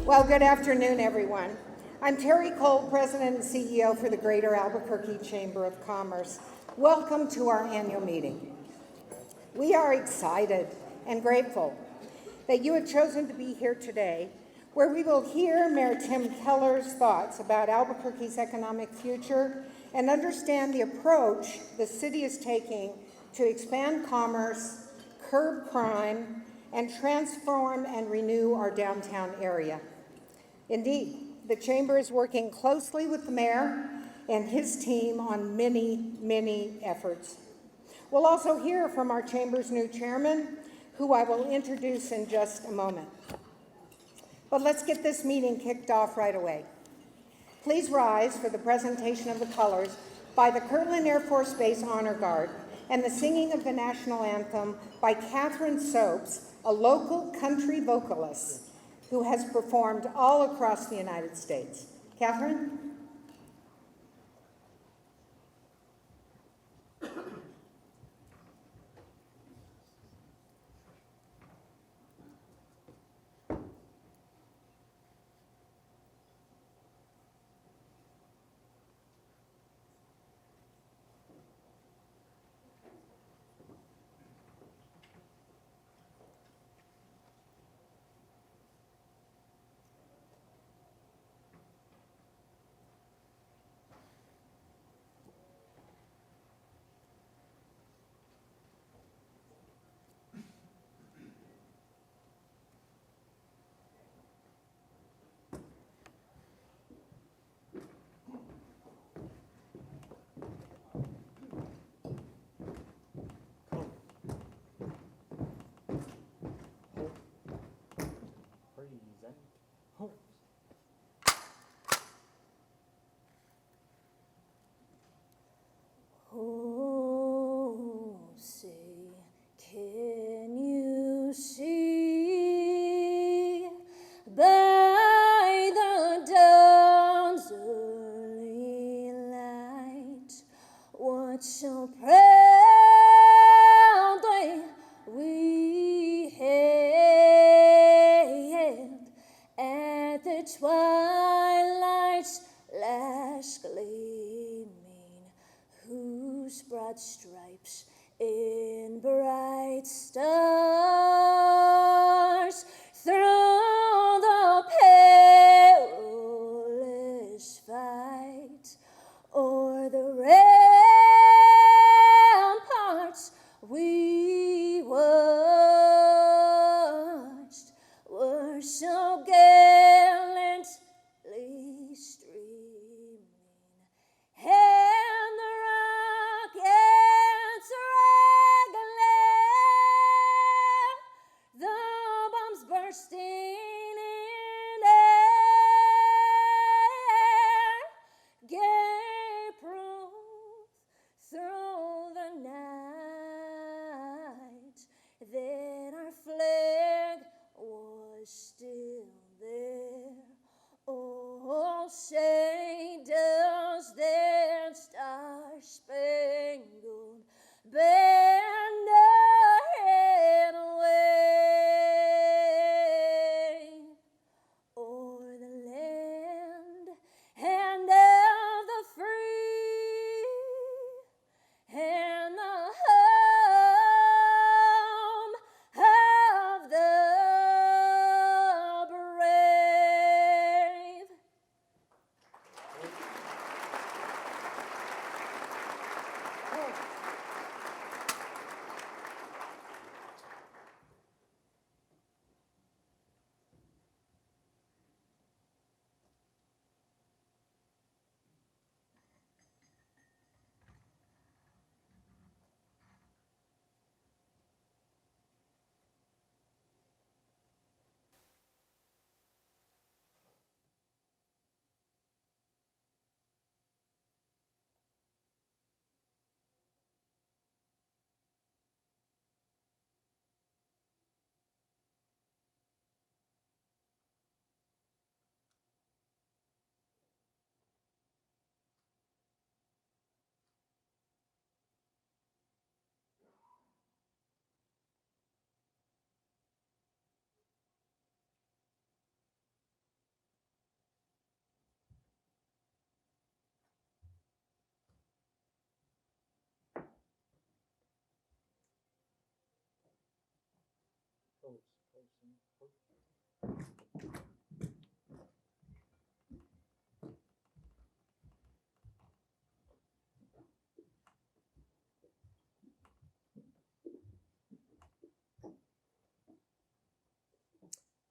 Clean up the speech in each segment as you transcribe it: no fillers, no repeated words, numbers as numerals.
Well, good afternoon, everyone. I'm Terry Cole, President and CEO for the Greater Albuquerque Chamber of Commerce. Welcome to our annual meeting. We are excited and grateful that you have chosen to be here today, where we will hear Mayor Tim Keller's thoughts about Albuquerque's economic future and understand the approach the city is taking to expand commerce, curb crime, and transform and renew our downtown area. Indeed, the Chamber is working closely with the mayor and his team on many efforts. We'll also hear from our Chamber's new chairman, who I will introduce in just a moment. But let's get this meeting kicked off right away. Please rise for the presentation of the colors by the Kirtland Air Force Base Honor Guard and the singing of the national anthem by Catherine Soaps, a local country vocalist who has performed all across the United States. Catherine? Oh, say, can you see by the dawn's early light what so proudly we hailed at the twilight's last gleaming, whose broad stripes in bright stars through the perilous fight o'er the ramparts we watched were so gallantly streaming, and the rockets regular the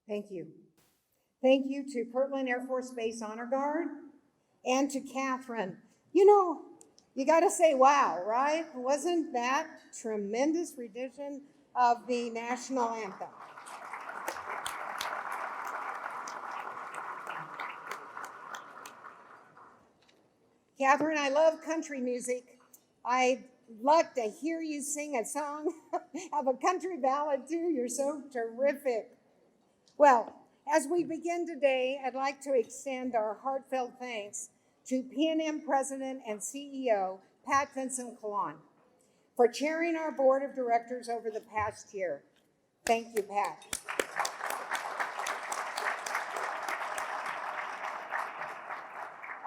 Thank you. Thank you to Kirtland Air Force Base Honor Guard and to Catherine. You know, you got to say wow, right? Wasn't that tremendous rendition of the national anthem? Catherine, I love country music. I'd like to hear you sing a song of a country ballad too. You're so terrific. Well, as we begin today, I'd like to extend our heartfelt thanks to PNM President and CEO, Pat Vincent-Colon, for chairing our board of directors over the past year. Thank you, Pat.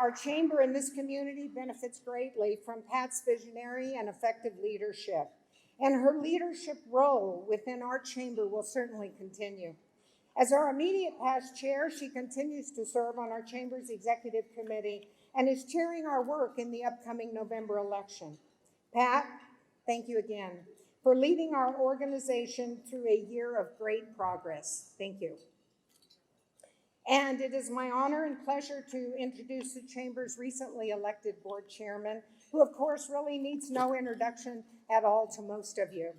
Our chamber in this community benefits greatly from Pat's visionary and effective leadership, and her leadership role within our chamber will certainly continue. As our immediate past chair, she continues to serve on our chamber's executive committee and is chairing our work in the upcoming November election. Pat, thank you again for leading our organization through a year of great progress. Thank you. And it is my honor and pleasure to introduce the chamber's recently elected board chairman, who of course really needs no introduction at all to most of you.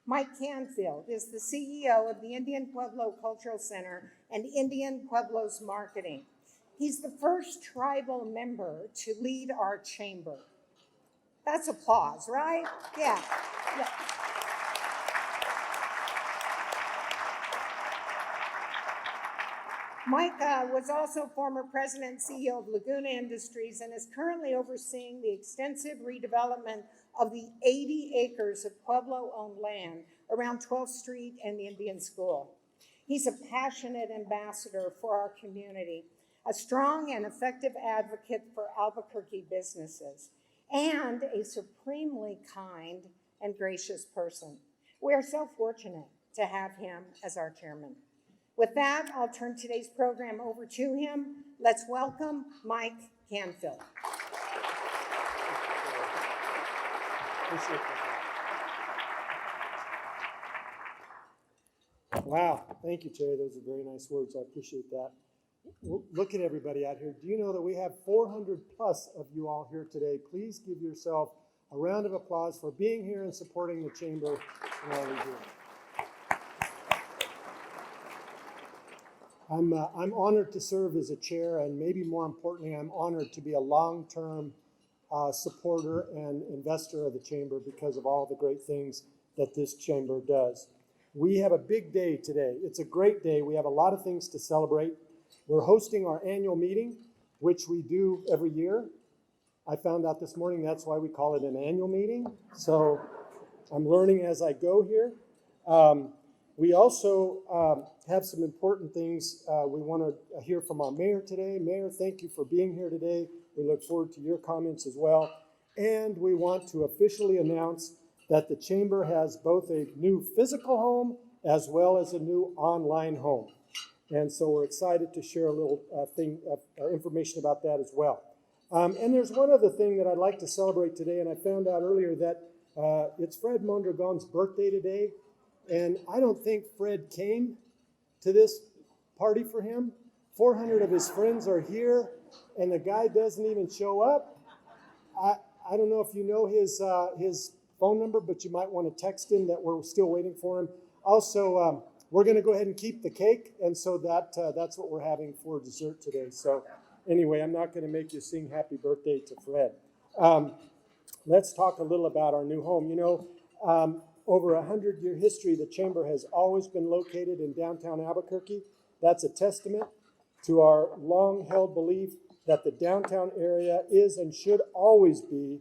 Mike Canfield is the CEO of the Indian Pueblo Cultural Center and Indian Pueblos Marketing. He's the first tribal member to lead our chamber. That's applause, right? Yeah. Mike was also former president and CEO of Laguna Industries and is currently overseeing the extensive redevelopment of the 80 acres of Pueblo-owned land around 12th Street and the Indian School. He's a passionate ambassador for our community, a strong and effective advocate for Albuquerque businesses, and a supremely kind and gracious person. We are so fortunate to have him as our chairman. With that, I'll turn today's program over to him. Let's welcome Mike Canfield. Wow, thank you, Terry. Those are very nice words. I appreciate that. Look at everybody out here. Do you know that we have 400 plus of you all here today? Please give yourself a round of applause for being here and supporting the chamber and all we do. I'm honored to serve as a chair, and maybe more importantly, I'm honored to be a long-term supporter and investor of the chamber because of all the great things that this chamber does. We have a big day today. It's a great day. We have a lot of things to celebrate. We're hosting our annual meeting, which we do every year. I found out this morning that's why we call it an annual meeting. So I'm learning as I go here. We also have some important things we want to hear from our mayor today. Mayor, thank you for being here today. We look forward to your comments as well. And we want to officially announce that the chamber has both a new physical home as well as a new online home. And so we're excited to share a little information about that as well. And there's one other thing that I'd like to celebrate today, and I found out earlier that it's Fred Mondragon's birthday today. And I don't think Fred came to this party for him. 400 of his friends are here, and the guy doesn't even show up. I don't know if you know his phone number, but you might want to text him that we're still waiting for him. Also, we're going to go ahead and keep the cake, and so that's what we're having for dessert today. So anyway, I'm not going to make you sing happy birthday to Fred. Let's talk a little about our new home. You know, over a 100-year history, the chamber has always been located in downtown Albuquerque. That's a testament to our long-held belief that the downtown area is and should always be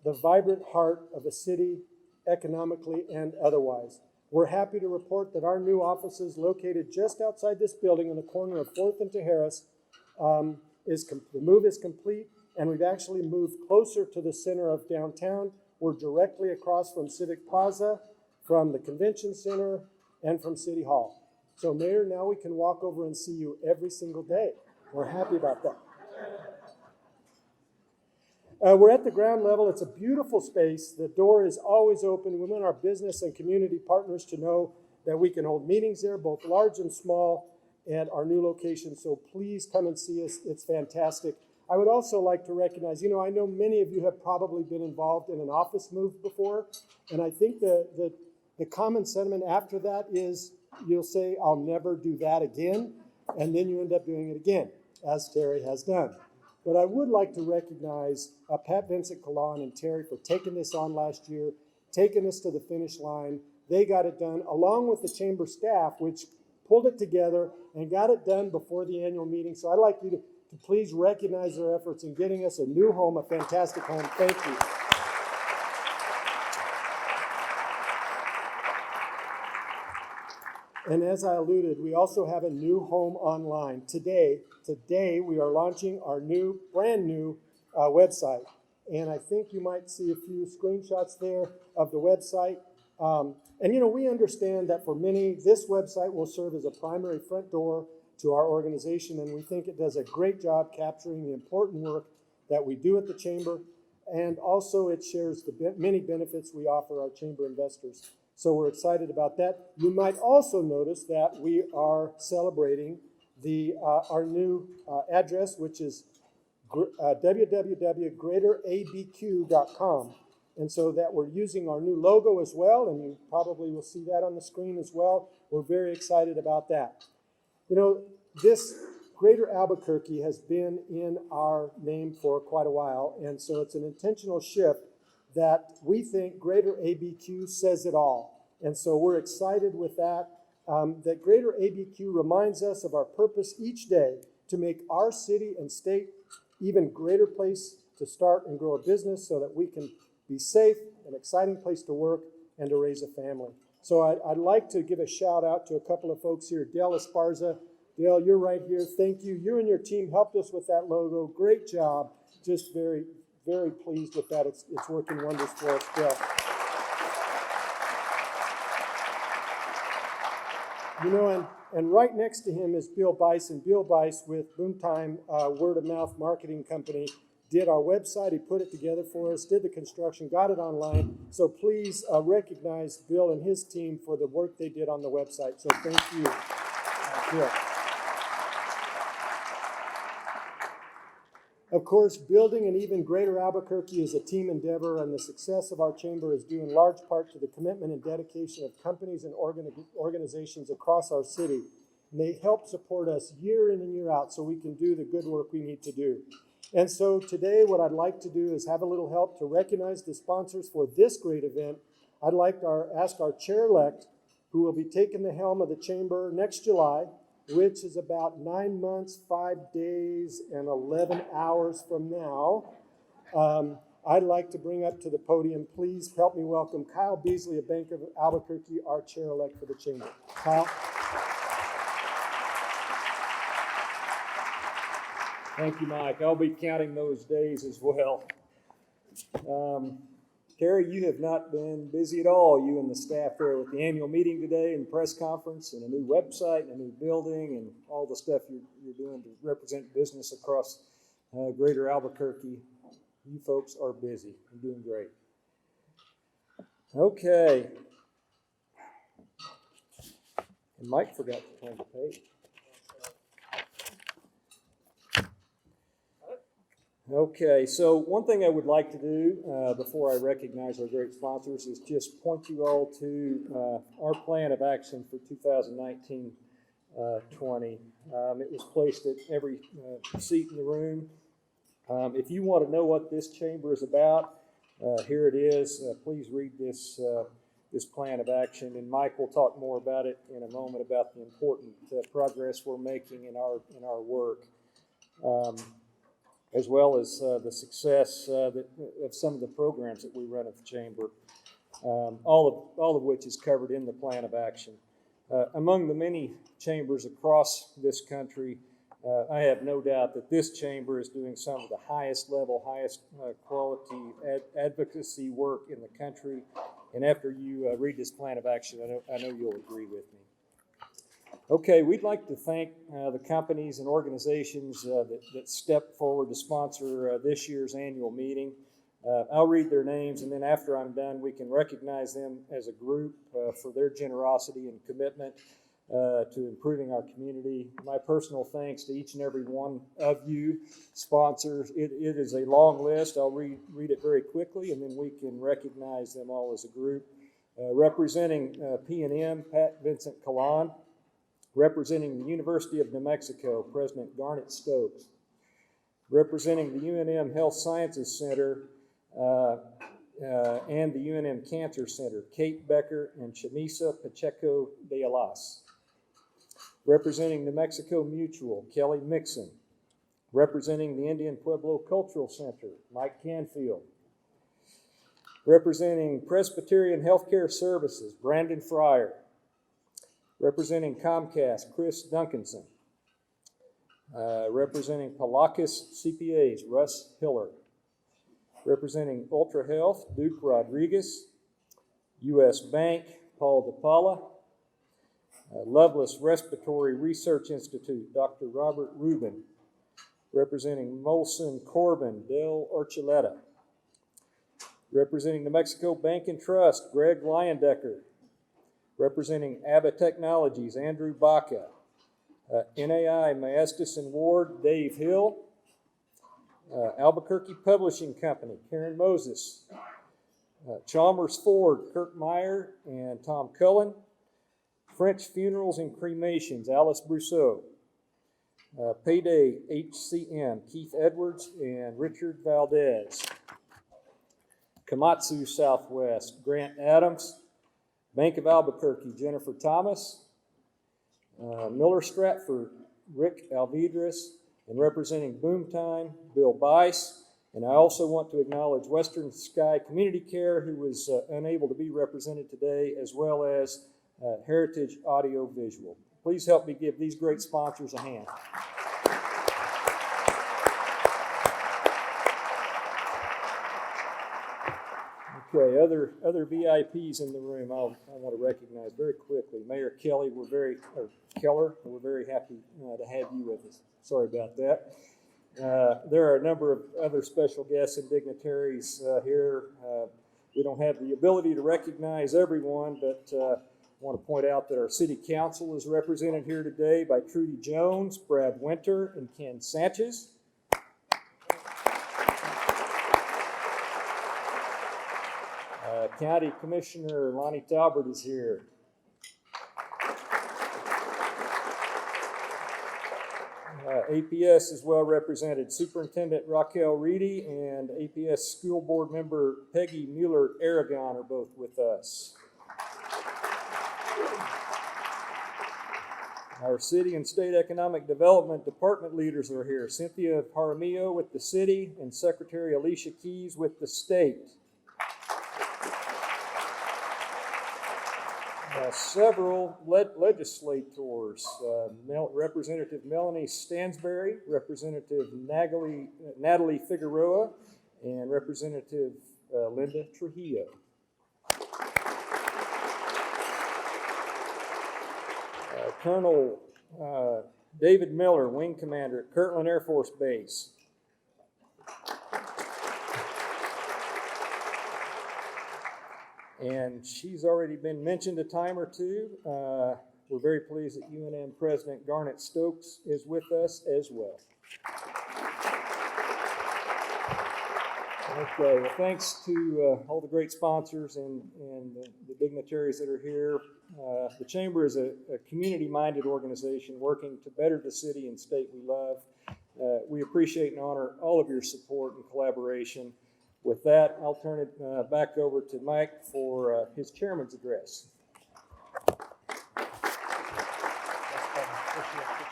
the vibrant heart of a city, economically and otherwise. We're happy to report that our new offices, located just outside this building in the corner of 4th and Tejeras, the move is complete, and we've actually moved closer to the center of downtown. We're directly across from Civic Plaza, from the Convention Center, and from City Hall. So Mayor, now we can walk over and see you every single day. We're happy about that. We're at the ground level. It's a beautiful space. The door is always open. We want our business and community partners to know that we can hold meetings there, both large and small, at our new location. So please come and see us. It's fantastic. I would also like to recognize, I know many of you have probably been involved in an office move before, and I think the common sentiment after that is you'll say, I'll never do that again, and then you end up doing it again, as Terry has done. But I would like to recognize Pat Vincent-Calan and Terry for taking this on last year, taking us to the finish line. They got it done, along with the chamber staff, which pulled it together and got it done before the annual meeting. So I'd like you to please recognize their efforts in getting us a new home, a fantastic home. Thank you. And as I alluded, we also have a new home online. Today we are launching our brand new website. And I think you might see a few screenshots there of the website. We understand that for many, this website will serve as a primary front door to our organization, and we think it does a great job capturing the important work that we do at the Chamber, and also it shares the many benefits we offer our Chamber investors. So we're excited about that. You might also notice that we are celebrating our new address, which is www.greaterabq.com. And so that we're using our new logo as well, and you probably will see that on the screen as well. We're very excited about that. This Greater Albuquerque has been in our name for quite a while, and so it's an intentional shift that we think Greater ABQ says it all. And so we're excited with that, that Greater ABQ reminds us of our purpose each day to make our city and state even greater place to start and grow a business so that we can be safe, an exciting place to work, and to raise a family. So I'd like to give a shout out to a couple of folks here. Dale Esparza. Dale, you're right here. Thank you. You and your team helped us with that logo. Great job. Just very, very pleased with that. It's working wonders for us, Dale. And right next to him is Bill Bice, and Bill Bice with Boomtime Word of Mouth Marketing Company did our website. He put it together for us, did the construction, got it online. So please recognize Bill and his team for the work they did on the website. So thank you, Bill. Of course, building an even greater Albuquerque is a team endeavor, and the success of our chamber is due in large part to the commitment and dedication of companies and organizations across our city. And they help support us year in and year out so we can do the good work we need to do. And so today, what I'd like to do is have a little help to recognize the sponsors for this great event. I'd like to ask our chair-elect, who will be taking the helm of the chamber next July, which is about 9 months, 5 days, and 11 hours from now. I'd like to bring up to the podium, please help me welcome Kyle Beasley of Bank of Albuquerque, our chair-elect for the chamber. Kyle. Thank you, Mike. I'll be counting those days as well. Terry, you have not been busy at all, you and the staff there with the annual meeting today and press conference and a new website and a new building and all the stuff you're doing to represent business across Greater Albuquerque. You folks are busy and doing great. Okay. And Mike forgot to turn the page. Okay, so one thing I would like to do before I recognize our great sponsors is just point you all to our plan of action for 2019-20. It was placed at every seat in the room. If you want to know what this chamber is about, here it is. Please read this plan of action, and Mike will talk more about it in a moment about the important progress we're making in our work. As well as the success of some of the programs that we run at the Chamber, all of which is covered in the plan of action. Among the many chambers across this country, I have no doubt that this chamber is doing some of the highest level, highest quality advocacy work in the country. And after you read this plan of action, I know you'll agree with me. Okay, we'd like to thank the companies and organizations that stepped forward to sponsor this year's annual meeting. I'll read their names, and then after I'm done, we can recognize them as a group for their generosity and commitment to improving our community. My personal thanks to each and every one of you sponsors. It is a long list. I'll read it very quickly, and then we can recognize them all as a group. Representing P&M, Pat Vincent Calan. Representing the University of New Mexico, President Garnet Stokes. Representing the UNM Health Sciences Center and the UNM Cancer Center, Kate Becker and Chamisa Pacheco de Alas. Representing New Mexico Mutual, Kelly Mixon. Representing the Indian Pueblo Cultural Center, Mike Canfield. Representing Presbyterian Healthcare Services, Brandon Fryer. Representing Comcast, Chris Duncanson. Representing Palacus CPAs, Russ Hiller. Representing Ultra Health, Duke Rodriguez. U.S. Bank, Paul DePaula. Loveless Respiratory Research Institute, Dr. Robert Rubin. Representing Molson Corbin, Del Archuleta. Representing New Mexico Bank and Trust, Greg Leyendecker. Representing ABBA Technologies, Andrew Baca. NAI Maestas and Ward, Dave Hill. Albuquerque Publishing Company, Karen Moses. Chalmers Ford, Kirk Meyer and Tom Cullen. French Funerals and Cremations, Alice Brousseau. Payday HCM, Keith Edwards and Richard Valdez. Komatsu Southwest, Grant Adams. Bank of Albuquerque, Jennifer Thomas. Miller Stratford, Rick Alvidres. And representing Boomtime, Bill Bice. And I also want to acknowledge Western Sky Community Care, who was unable to be represented today, as well as Heritage Audio Visual. Please help me give these great sponsors a hand. Okay, other VIPs in the room I want to recognize very quickly. Mayor Keller, we're very happy to have you with us. Sorry about that. There are a number of other special guests and dignitaries here. We don't have the ability to recognize everyone, but I want to point out that our city council is represented here today by Trudy Jones, Brad Winter, and Ken Sanchez. County Commissioner Lonnie Talbert is here. APS is well represented. Superintendent Raquel Reedy and APS School Board member Peggy Mueller-Aragon are both with us. Our city and state economic development department leaders are here. Cynthia Paramillo with the city and Secretary Alicia Keys with the state. Several legislators, Representative Melanie Stansberry, Representative Natalie Figueroa, and Representative Linda Trujillo. Colonel David Miller, Wing Commander at Kirtland Air Force Base. And she's already been mentioned a time or two. We're very pleased that UNM President Garnet Stokes is with us as well. Okay, well, thanks to all the great sponsors and the dignitaries that are here. The Chamber is a community-minded organization working to better the city and state we love. We appreciate and honor all of your support and collaboration. With that, I'll turn it back over to Mike for his chairman's address. Good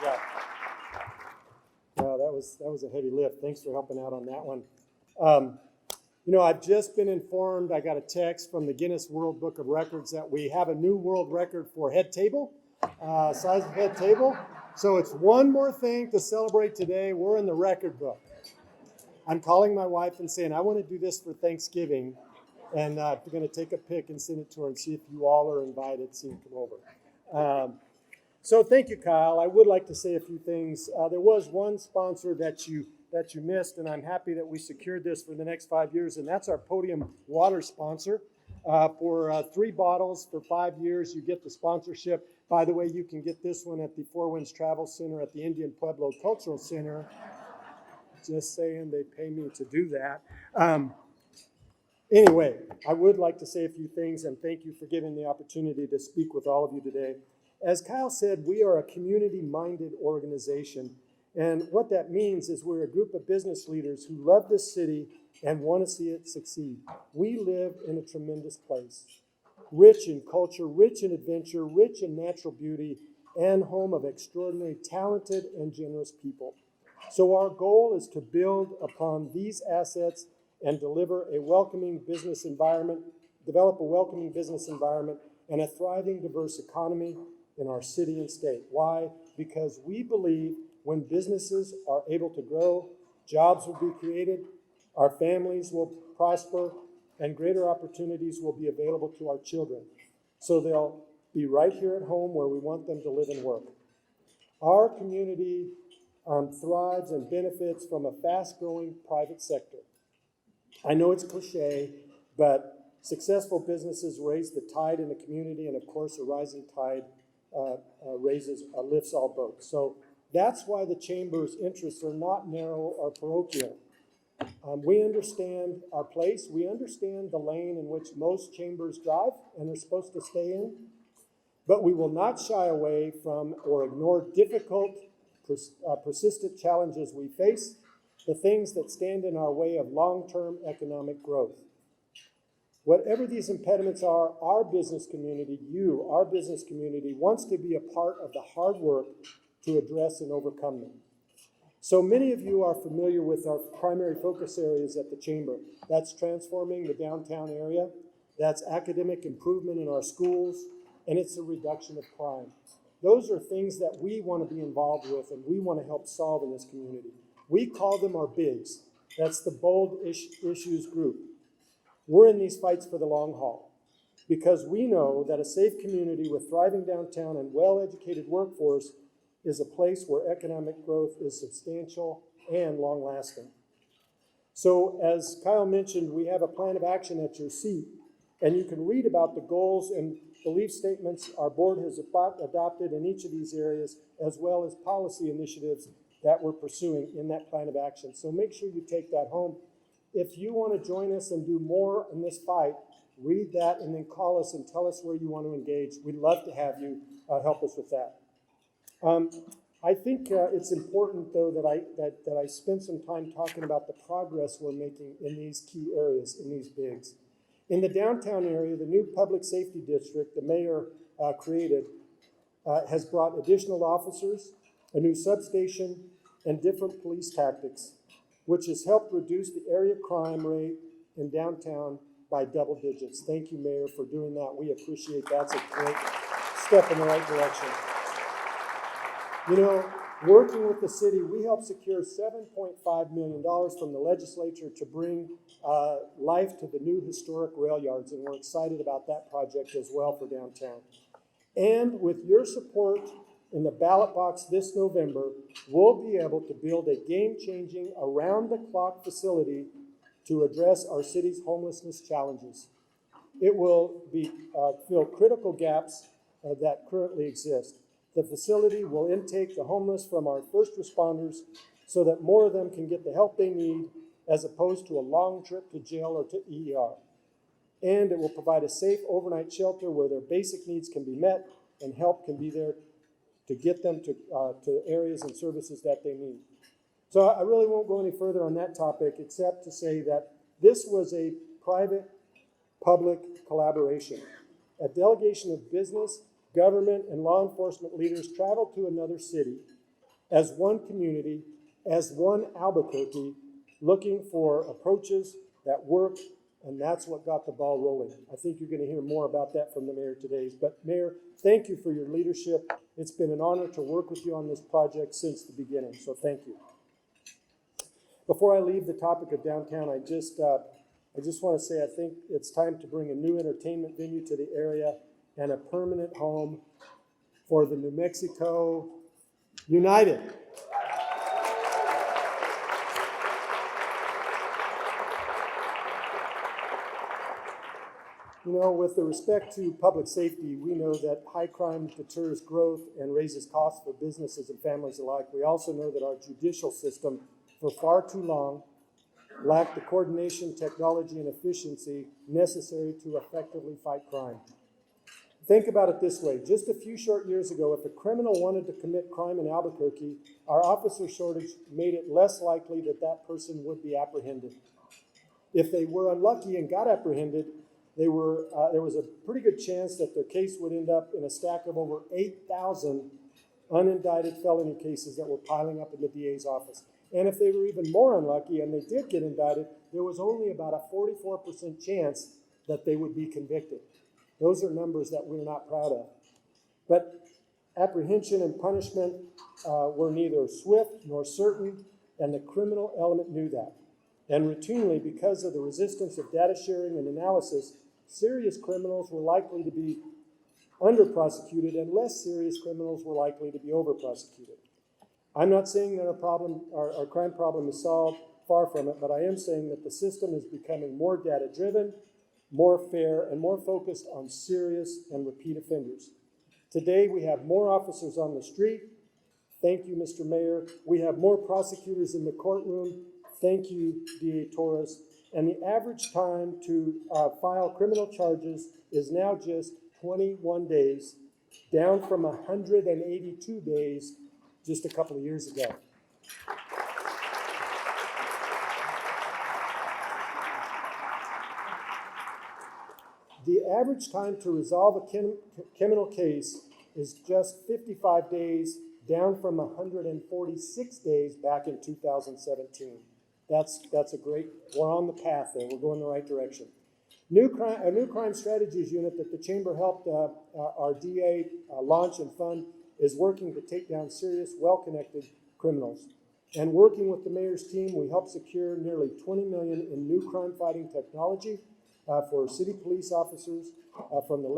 job. Well, that was a heavy lift. Thanks for helping out on that one. I've just been informed, I got a text from the Guinness World Book of Records that we have a new world record for head table, size of head table. So it's one more thing to celebrate today. We're in the record book. I'm calling my wife and saying, I want to do this for Thanksgiving. And we're going to take a pic and send it to her and see if you all are invited so you can come over. So thank you, Kyle. I would like to say a few things. There was one sponsor that you missed, and I'm happy that we secured this for the next 5 years, and that's our Podium Water sponsor. For 3 bottles for 5 years, you get the sponsorship. By the way, you can get this one at the Four Winds Travel Center at the Indian Pueblo Cultural Center. Just saying, they pay me to do that. Anyway, I would like to say a few things, and thank you for giving the opportunity to speak with all of you today. As Kyle said, we are a community-minded organization, and what that means is we're a group of business leaders who love this city and want to see it succeed. We live in a tremendous place, rich in culture, rich in adventure, rich in natural beauty, and home of extraordinary, talented, and generous people. So our goal is to build upon these assets and deliver a welcoming business environment, develop a welcoming business environment and a thriving, diverse economy in our city and state. Why? Because we believe when businesses are able to grow, jobs will be created, our families will prosper, and greater opportunities will be available to our children. So they'll be right here at home where we want them to live and work. Our community thrives and benefits from a fast-growing private sector. I know it's cliche, but successful businesses raise the tide in the community, and of course, a rising tide lifts all boats. So that's why the Chamber's interests are not narrow or parochial. We understand our place. We understand the lane in which most chambers drive and are supposed to stay in, but we will not shy away from or ignore difficult, persistent challenges we face, the things that stand in our way of long-term economic growth. Whatever these impediments are, our business community, our business community, wants to be a part of the hard work to address and overcome them. So many of you are familiar with our primary focus areas at the Chamber. That's transforming the downtown area, that's academic improvement in our schools, and it's a reduction of crime. Those are things that we want to be involved with and we want to help solve in this community. We call them our bigs. That's the bold issues group. We're in these fights for the long haul because we know that a safe community with thriving downtown and well-educated workforce is a place where economic growth is substantial and long-lasting. So as Kyle mentioned, we have a plan of action at your seat, and you can read about the goals and belief statements our board has adopted in each of these areas, as well as policy initiatives that we're pursuing in that plan of action. So make sure you take that home. If you want to join us and do more in this fight, read that and then call us and tell us where you want to engage. We'd love to have you help us with that. I think it's important, though, that I spend some time talking about the progress we're making in these key areas, in these bigs. In the downtown area, the new public safety district the mayor created has brought additional officers, a new substation, and different police tactics, which has helped reduce the area crime rate in downtown by double digits. Thank you, Mayor, for doing that. We appreciate that. It's a great step in the right direction. You know, working with the city, we helped secure $7.5 million from the legislature to bring life to the new historic rail yards, and we're excited about that project as well for downtown. And with your support in the ballot box this November, we'll be able to build a game-changing, around-the-clock facility to address our city's homelessness challenges. It will fill critical gaps that currently exist. The facility will intake the homeless from our first responders so that more of them can get the help they need as opposed to a long trip to jail or to ER. And it will provide a safe overnight shelter where their basic needs can be met and help can be there to get them to areas and services that they need. So I really won't go any further on that topic except to say that this was a private-public collaboration. A delegation of business, government, and law enforcement leaders traveled to another city as one community, as one Albuquerque, looking for approaches that work, and that's what got the ball rolling. I think you're going to hear more about that from the mayor today. But Mayor, thank you for your leadership. It's been an honor to work with you on this project since the beginning, so thank you. Before I leave the topic of downtown, I just want to say I think it's time to bring a new entertainment venue to the area and a permanent home for the New Mexico United. You know, with the respect to public safety, we know that high crime deters growth and raises costs for businesses and families alike. We also know that our judicial system, for far too long, lacked the coordination, technology, and efficiency necessary to effectively fight crime. Think about it this way. Just a few short years ago, if a criminal wanted to commit crime in Albuquerque, our officer shortage made it less likely that that person would be apprehended. If they were unlucky and got apprehended, there was a pretty good chance that their case would end up in a stack of over 8,000 unindicted felony cases that were piling up in the DA's office. And if they were even more unlucky and they did get indicted, there was only about a 44% chance that they would be convicted. Those are numbers that we're not proud of. But apprehension and punishment were neither swift nor certain, and the criminal element knew that. And routinely, because of the resistance of data sharing and analysis, serious criminals were likely to be under-prosecuted and less serious criminals were likely to be over-prosecuted. I'm not saying that our crime problem is solved, far from it, but I am saying that the system is becoming more data-driven, more fair, and more focused on serious and repeat offenders. Today, we have more officers on the street. Thank you, Mr. Mayor. We have more prosecutors in the courtroom. Thank you, DA Torres. And the average time to file criminal charges is now just 21 days, down from 182 days just a couple of years ago. The average time to resolve a criminal case is just 55 days, down from 146 days back in 2017. That's a great, we're on the path there, we're going the right direction. A new crime strategies unit that the Chamber helped our DA launch and fund is working to take down serious, well-connected criminals. And working with the mayor's team, we helped secure nearly $20 million in new crime-fighting technology for city police officers from the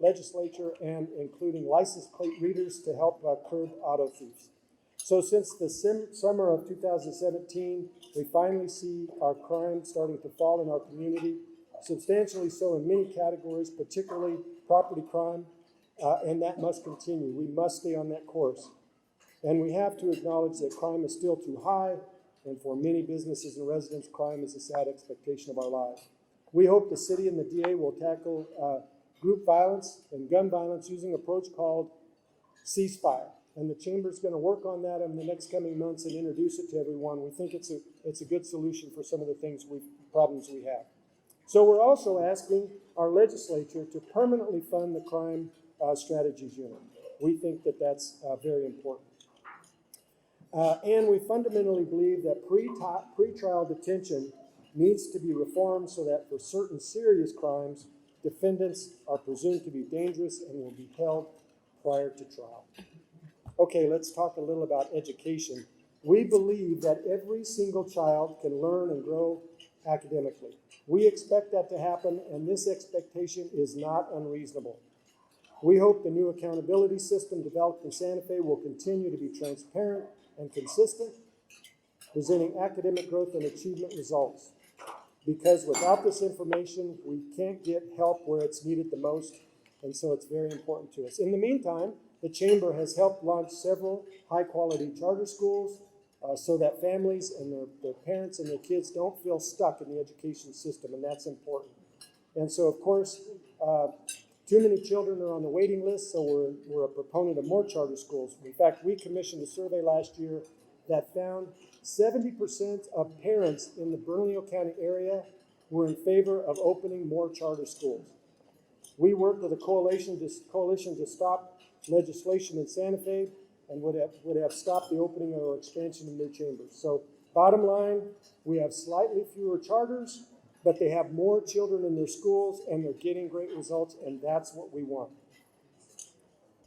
legislature and including license plate readers to help curb auto thieves. So since the summer of 2017, we finally see our crime starting to fall in our community, substantially so in many categories, particularly property crime, and that must continue. We must stay on that course. And we have to acknowledge that crime is still too high, and for many businesses and residents, crime is a sad expectation of our lives. We hope the city and the DA will tackle group violence and gun violence using an approach called ceasefire. And the Chamber's going to work on that in the next coming months and introduce it to everyone. We think it's a good solution for some of the problems we have. So we're also asking our legislature to permanently fund the crime strategies unit. We think that that's very important. And we fundamentally believe that pretrial detention needs to be reformed so that for certain serious crimes, defendants are presumed to be dangerous and will be held prior to trial. Okay, let's talk a little about education. We believe that every single child can learn and grow academically. We expect that to happen, and this expectation is not unreasonable. We hope the new accountability system developed in Santa Fe will continue to be transparent and consistent, presenting academic growth and achievement results. Because without this information, we can't get help where it's needed the most, and so it's very important to us. In the meantime, the Chamber has helped launch several high-quality charter schools so that families and their parents and their kids don't feel stuck in the education system, and that's important. And so, of course, too many children are on the waiting list, so we're a proponent of more charter schools. In fact, we commissioned a survey last year that found 70% of parents in the Bernalillo County area were in favor of opening more charter schools. We worked with a coalition to stop legislation in Santa Fe and would have stopped the opening or expansion of new chambers. So bottom line, we have slightly fewer charters, but they have more children in their schools and they're getting great results, and that's what we want.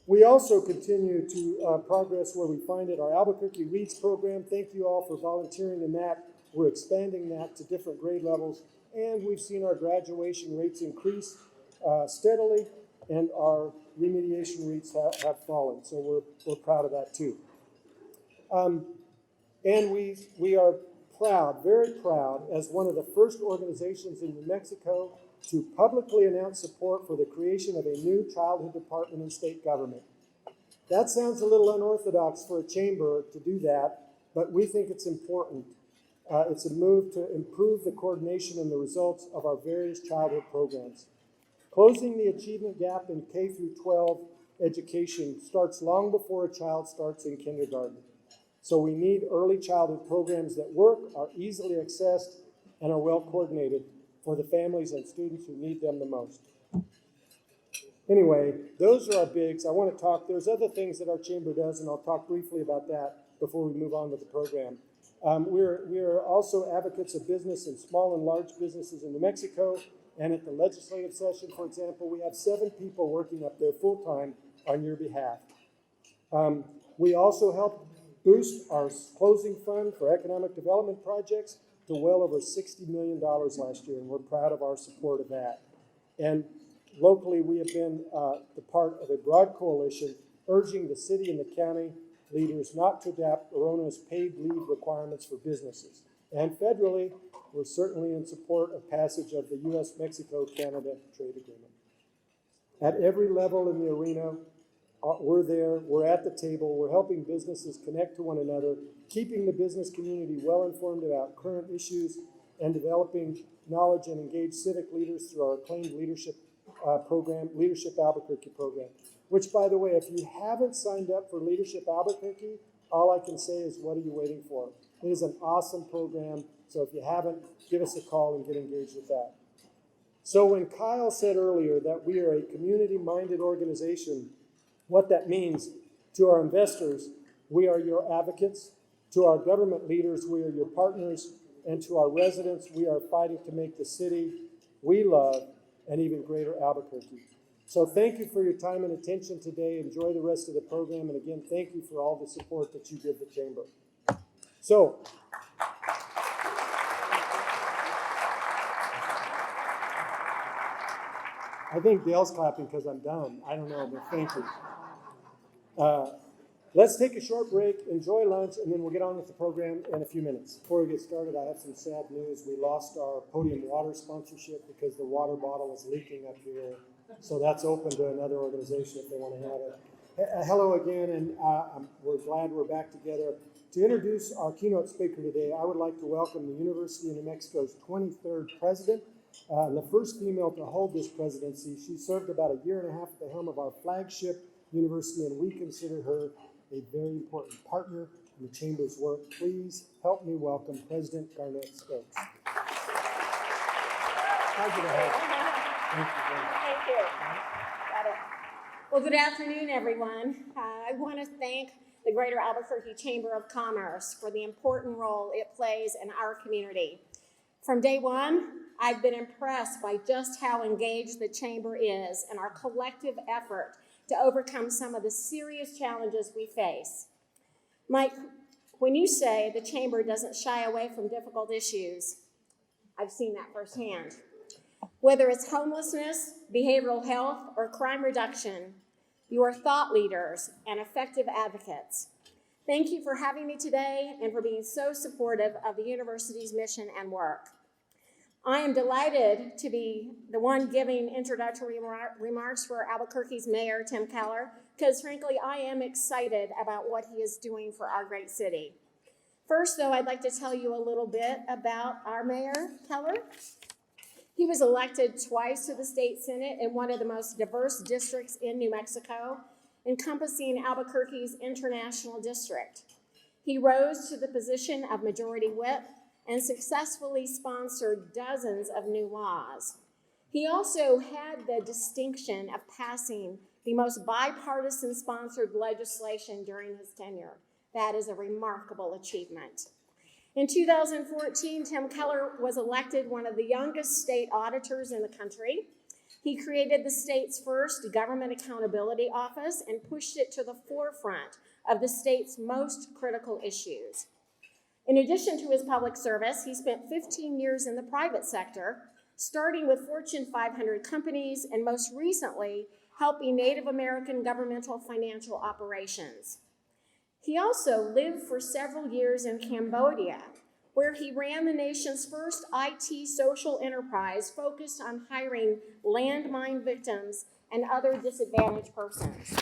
We also continue to progress where we find it, our Albuquerque Reads program. Thank you all for volunteering in that. We're expanding that to different grade levels, and we've seen our graduation rates increase steadily. and our remediation rates have fallen. So we're proud of that too. And we are proud, very proud, as one of the first organizations in New Mexico to publicly announce support for the creation of a new childhood department in state government. That sounds a little unorthodox for a chamber to do that, but we think it's important. It's a move to improve the coordination and the results of our various childhood programs. Closing the achievement gap in K through 12 education starts long before a child starts in kindergarten. So we need early childhood programs that work, are easily accessed, and are well coordinated for the families and students who need them the most. Anyway, those are our bigs. I want to talk, there's other things that our chamber does, and I'll talk briefly about that before we move on with the program. We are also advocates of business and small and large businesses in New Mexico, and at the legislative session, for example, we have 7 people working up there full-time on your behalf. We also help boost our closing fund for economic development projects to well over $60 million last year, and we're proud of our support of that. And locally, we have been the part of a broad coalition urging the city and the county leaders not to adapt erroneous paid leave requirements for businesses. And federally, we're certainly in support of passage of the U.S.-Mexico-Canada trade agreement. At every level in the arena, we're there, we're at the table, we're helping businesses connect to one another, keeping the business community well informed about current issues, and developing knowledge and engaged civic leaders through our acclaimed leadership program, Leadership Albuquerque program. Which, by the way, if you haven't signed up for Leadership Albuquerque, all I can say is, what are you waiting for? It is an awesome program, so if you haven't, give us a call and get engaged with that. So when Kyle said earlier that we are a community-minded organization, what that means to our investors, we are your advocates. To our government leaders, we are your partners. And to our residents, we are fighting to make the city we love an even greater Albuquerque. So thank you for your time and attention today. Enjoy the rest of the program. And again, thank you for all the support that you give the chamber. So, I think Dale's clapping because I'm done. I don't know, but thank you. Let's take a short break, enjoy lunch, and then we'll get on with the program in a few minutes. Before we get started, I have some sad news. We lost our Podium Water sponsorship because the water bottle is leaking up here. So that's open to another organization if they want to have it. Hello again, and we're glad we're back together. To introduce our keynote speaker today, I would like to welcome the University of New Mexico's 23rd president, and the first female to hold this presidency. She served about a year and a half at the helm of our flagship university, and we consider her a very important partner in the Chamber's work. Please help me welcome President Garnett Stokes. Pleasure to have you. Thank you very much. Thank you. Got it. Well, good afternoon, everyone. I want to thank the Greater Albuquerque Chamber of Commerce for the important role it plays in our community. From day one, I've been impressed by just how engaged the Chamber is in our collective effort to overcome some of the serious challenges we face. Mike, when you say the Chamber doesn't shy away from difficult issues, I've seen that firsthand. Whether it's homelessness, behavioral health, or crime reduction, you are thought leaders and effective advocates. Thank you for having me today and for being so supportive of the university's mission and work. I am delighted to be the one giving introductory remarks for Albuquerque's Mayor, Tim Keller, because frankly, I am excited about what he is doing for our great city. First, though, I'd like to tell you a little bit about our Mayor, Keller. He was elected twice to the state Senate in one of the most diverse districts in New Mexico, encompassing Albuquerque's International District. He rose to the position of Majority Whip and successfully sponsored dozens of new laws. He also had the distinction of passing the most bipartisan sponsored legislation during his tenure. That is a remarkable achievement. In 2014, Tim Keller was elected one of the youngest state auditors in the country. He created the state's first government accountability office and pushed it to the forefront of the state's most critical issues. In addition to his public service, he spent 15 years in the private sector, starting with Fortune 500 companies and most recently helping Native American governmental financial operations. He also lived for several years in Cambodia, where he ran the nation's first IT social enterprise focused on hiring landmine victims and other disadvantaged persons.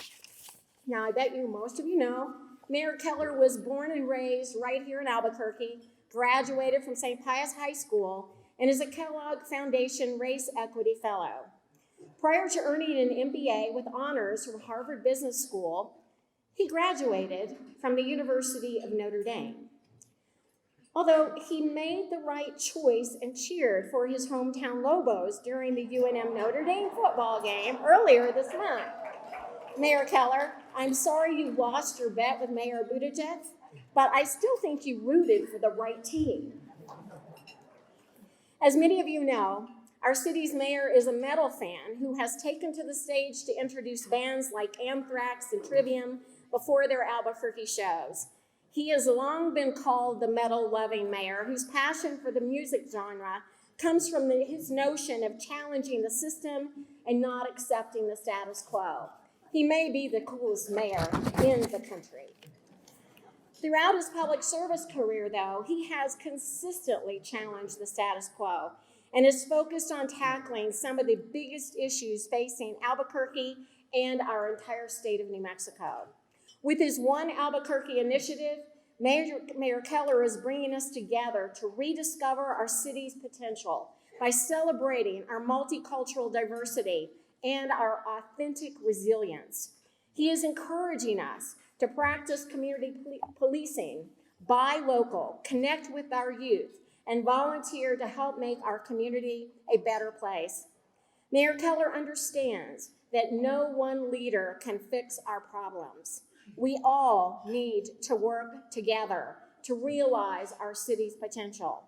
Now, I bet most of you know, Mayor Keller was born and raised right here in Albuquerque, graduated from St. Pius High School, and is a Kellogg Foundation Race Equity Fellow. Prior to earning an MBA with honors from Harvard Business School, he graduated from the University of Notre Dame. Although he made the right choice and cheered for his hometown Lobos during the UNM Notre Dame football game earlier this month. Mayor Keller, I'm sorry you lost your bet with Mayor Buttigieg, but I still think you rooted for the right team. As many of you know, our city's mayor is a metal fan who has taken to the stage to introduce bands like Anthrax and Trivium before their Albuquerque shows. He has long been called the metal-loving mayor, whose passion for the music genre comes from his notion of challenging the system and not accepting the status quo. He may be the coolest mayor in the country. Throughout his public service career, though, he has consistently challenged the status quo and is focused on tackling some of the biggest issues facing Albuquerque and our entire state of New Mexico. With his One Albuquerque initiative, Mayor Keller is bringing us together to rediscover our city's potential by celebrating our multicultural diversity and our authentic resilience. He is encouraging us to practice community policing, buy local, connect with our youth, and volunteer to help make our community a better place. Mayor Keller understands that no one leader can fix our problems. We all need to work together to realize our city's potential.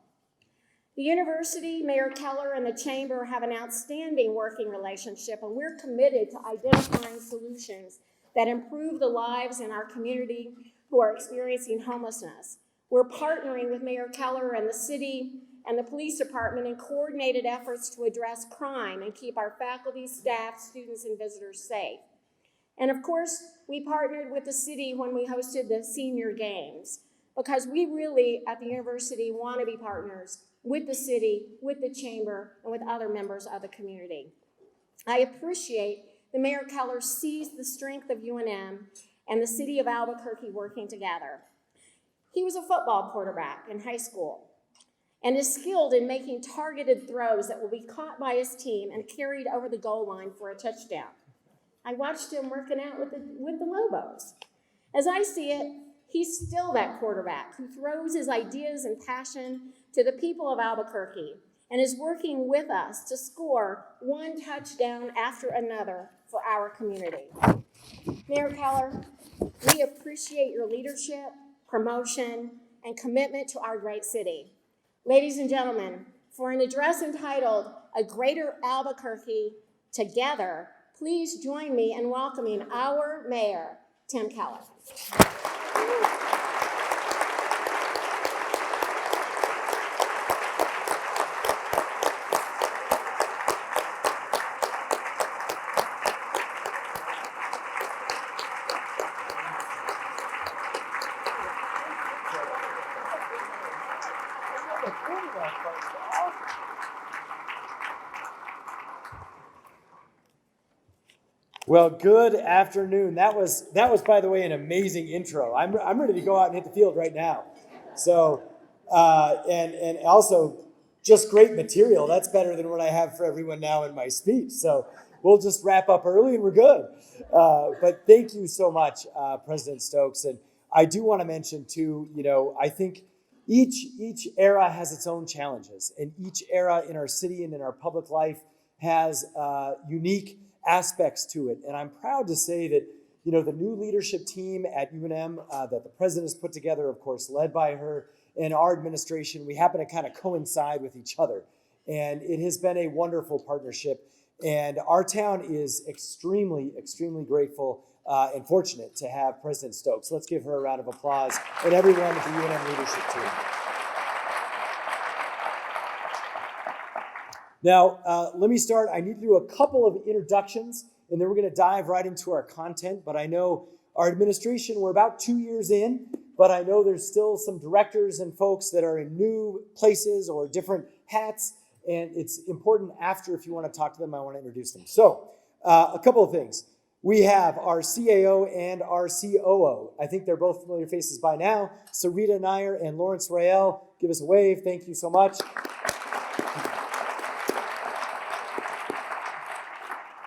The university, Mayor Keller, and the chamber have an outstanding working relationship, and we're committed to identifying solutions that improve the lives in our community who are experiencing homelessness. We're partnering with Mayor Keller and the city and the police department in coordinated efforts to address crime and keep our faculty, staff, students, and visitors safe. And of course, we partnered with the city when we hosted the senior games, because we really, at the university, want to be partners with the city, with the chamber, and with other members of the community. I appreciate that Mayor Keller sees the strength of UNM and the city of Albuquerque working together. He was a football quarterback in high school and is skilled in making targeted throws that will be caught by his team and carried over the goal line for a touchdown. I watched him working out with the Lobos. As I see it, he's still that quarterback who throws his ideas and passion to the people of Albuquerque and is working with us to score one touchdown after another for our community. Mayor Keller, we appreciate your leadership, promotion, and commitment to our great city. Ladies and gentlemen, for an address entitled A Greater Albuquerque Together, please join me in welcoming our mayor, Tim Keller. Well, good afternoon. That was, by the way, an amazing intro. I'm ready to go out and hit the field right now. So, and also just great material. That's better than what I have for everyone now in my speech. So we'll just wrap up early and we're good. But thank you so much, President Stokes. And I do want to mention too, I think each era has its own challenges, and each era in our city and in our public life has unique aspects to it. And I'm proud to say that, the new leadership team at UNM that the president has put together, of course, led by her and our administration, we happen to kind of coincide with each other. And it has been a wonderful partnership. And our town is extremely, extremely grateful and fortunate to have President Stokes. Let's give her a round of applause and everyone at the UNM leadership team. Now, let me start. I need to do a couple of introductions, and then we're going to dive right into our content. But I know our administration, we're about 2 years in, but I know there's still some directors and folks that are in new places or different hats, and it's important after, if you want to talk to them, I want to introduce them. So a couple of things. We have our CAO and our COO. I think they're both familiar faces by now. Sarita Nair and Lawrence Rael, give us a wave. Thank you so much.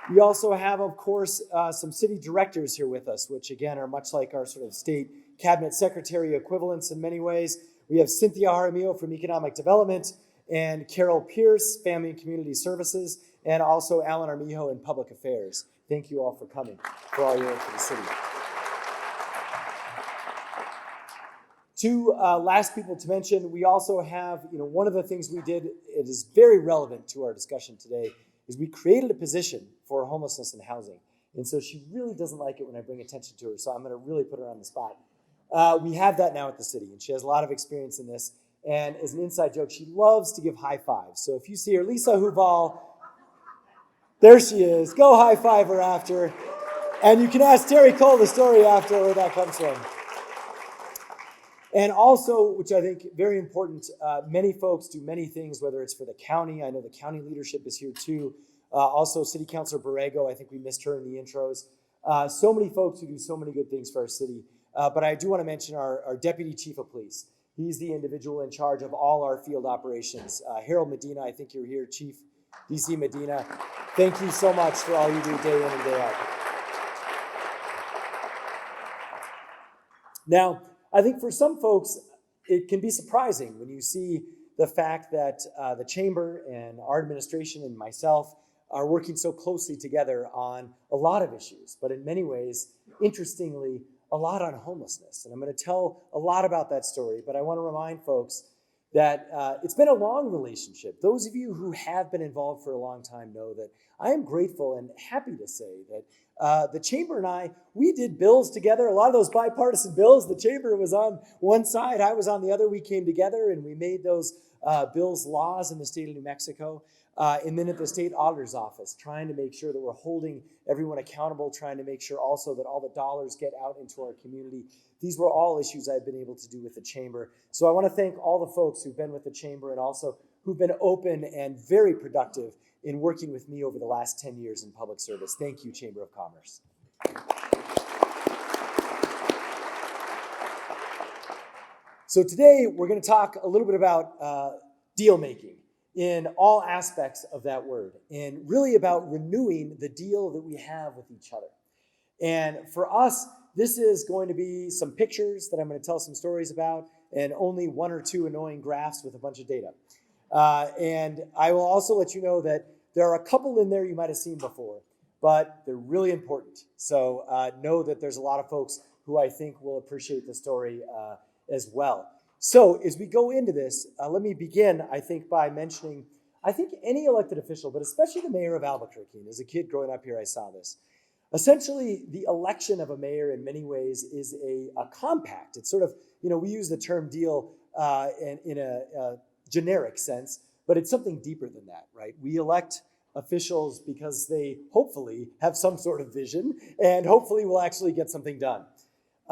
We also have, of course, some city directors here with us, which again are much like our sort of state cabinet secretary equivalents in many ways. We have Cynthia Jaramillo from Economic Development and Carol Pierce, Family and Community Services, and also Alan Armijo in Public Affairs. Thank you all for coming, for all your work for the city. Two last people to mention, we also have, one of the things we did, it is very relevant to our discussion today, is we created a position for homelessness and housing. And so she really doesn't like it when I bring attention to her, so I'm going to really put her on the spot. We have that now at the city, and she has a lot of experience in this. And as an inside joke, she loves to give high fives. So if you see her, Lisa Huval, there she is. Go high five her after. And you can ask Terry Cole the story after where that comes from. And also, which I think very important, many folks do many things, whether it's for the county. I know the county leadership is here too. Also, City Councilor Borrego, I think we missed her in the intros. So many folks who do so many good things for our city. But I do want to mention our Deputy Chief of Police. He's the individual in charge of all our field operations. Harold Medina, I think you're here, Chief DC Medina. Thank you so much for all you do day in and day out. Now, I think for some folks, it can be surprising when you see the fact that the Chamber and our administration and myself are working so closely together on a lot of issues, but in many ways, interestingly, a lot on homelessness. And I'm going to tell a lot about that story, but I want to remind folks that it's been a long relationship. Those of you who have been involved for a long time know that I am grateful and happy to say that the Chamber and I, we did bills together, a lot of those bipartisan bills. The Chamber was on one side, I was on the other. We came together and we made those bills laws in the state of New Mexico. And then at the state auditor's office, trying to make sure that we're holding everyone accountable, trying to make sure also that all the dollars get out into our community. These were all issues I've been able to do with the Chamber. So I want to thank all the folks who've been with the Chamber and also who've been open and very productive in working with me over the last 10 years in public service. Thank you, Chamber of Commerce. So today we're going to talk a little bit about deal making in all aspects of that word, and really about renewing the deal that we have with each other. And for us, this is going to be some pictures that I'm going to tell some stories about, and only one or two annoying graphs with a bunch of data. And I will also let you know that there are a couple in there you might have seen before, but they're really important. So know that there's a lot of folks who I think will appreciate the story as well. So as we go into this, let me begin, I think, by mentioning, I think any elected official, but especially the mayor of Albuquerque, and as a kid growing up here, I saw this. Essentially, the election of a mayor in many ways is a compact. It's sort of, we use the term deal in a generic sense, but it's something deeper than that, right? We elect officials because they hopefully have some sort of vision and hopefully will actually get something done.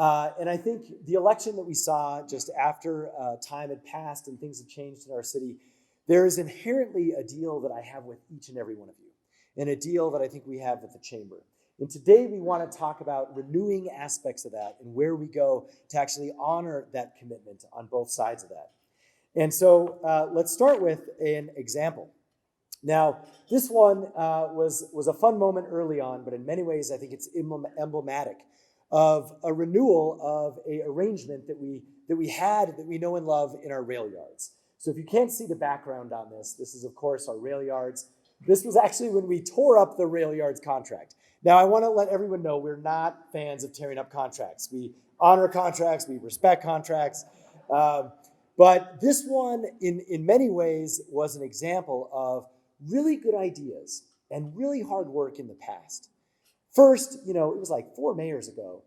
And I think the election that we saw just after time had passed and things have changed in our city, there is inherently a deal that I have with each and every one of you, and a deal that I think we have with the Chamber. And today we want to talk about renewing aspects of that and where we go to actually honor that commitment on both sides of that. And so let's start with an example. Now, this one was a fun moment early on, but in many ways I think it's emblematic of a renewal of an arrangement that we had, that we know and love in our rail yards. So if you can't see the background on this, this is of course our rail yards. This was actually when we tore up the rail yards contract. Now I want to let everyone know we're not fans of tearing up contracts. We honor contracts, we respect contracts. But this one in many ways was an example of really good ideas and really hard work in the past. First, it was like 4 mayors ago,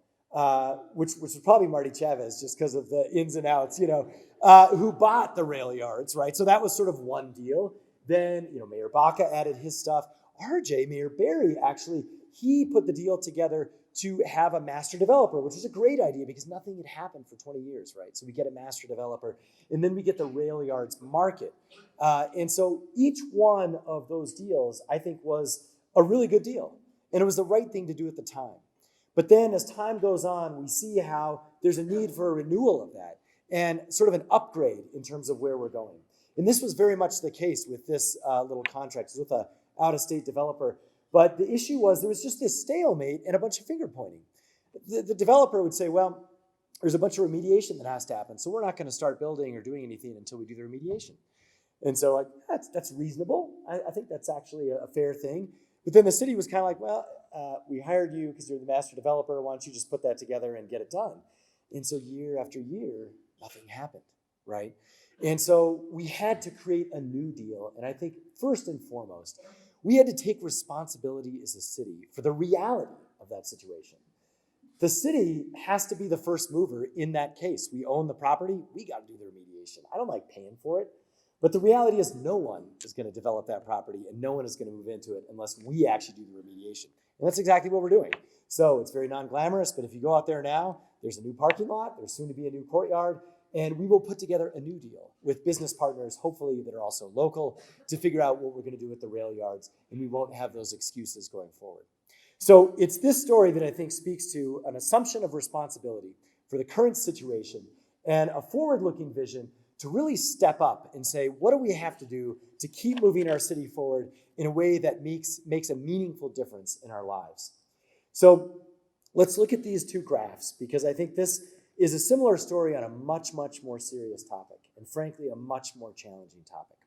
which was probably Marty Chavez, just because of the ins and outs, who bought the rail yards, right? So that was sort of one deal. Then, Mayor Baca added his stuff. RJ, Mayor Barry, actually he put the deal together to have a master developer, which is a great idea because nothing had happened for 20 years, right? So we get a master developer, and then we get the railyards market. And so each one of those deals, I think, was a really good deal. And it was the right thing to do at the time. But then as time goes on, we see how there's a need for a renewal of that and sort of an upgrade in terms of where we're going. And this was very much the case with this little contract. It was with an out-of-state developer. But the issue was there was just this stalemate and a bunch of finger pointing. The developer would say, well, there's a bunch of remediation that has to happen, so we're not going to start building or doing anything until we do the remediation. And so that's reasonable. I think that's actually a fair thing. But then the city was kind of like, well, we hired you because you're the master developer. Why don't you just put that together and get it done? And so year after year, nothing happened, right? And so we had to create a new deal. And I think first and foremost, we had to take responsibility as a city for the reality of that situation. The city has to be the first mover in that case. We own the property. We got to do the remediation. I don't like paying for it. But the reality is no one is going to develop that property and no one is going to move into it unless we actually do the remediation. And that's exactly what we're doing. So it's very non-glamorous, but if you go out there now, there's a new parking lot, there's soon to be a new courtyard, and we will put together a new deal with business partners, hopefully that are also local, to figure out what we're going to do with the rail yards, and we won't have those excuses going forward. So it's this story that I think speaks to an assumption of responsibility for the current situation and a forward-looking vision to really step up and say, what do we have to do to keep moving our city forward in a way that makes a meaningful difference in our lives? So let's look at these two graphs, because I think this is a similar story on a much, much more serious topic, and frankly, a much more challenging topic.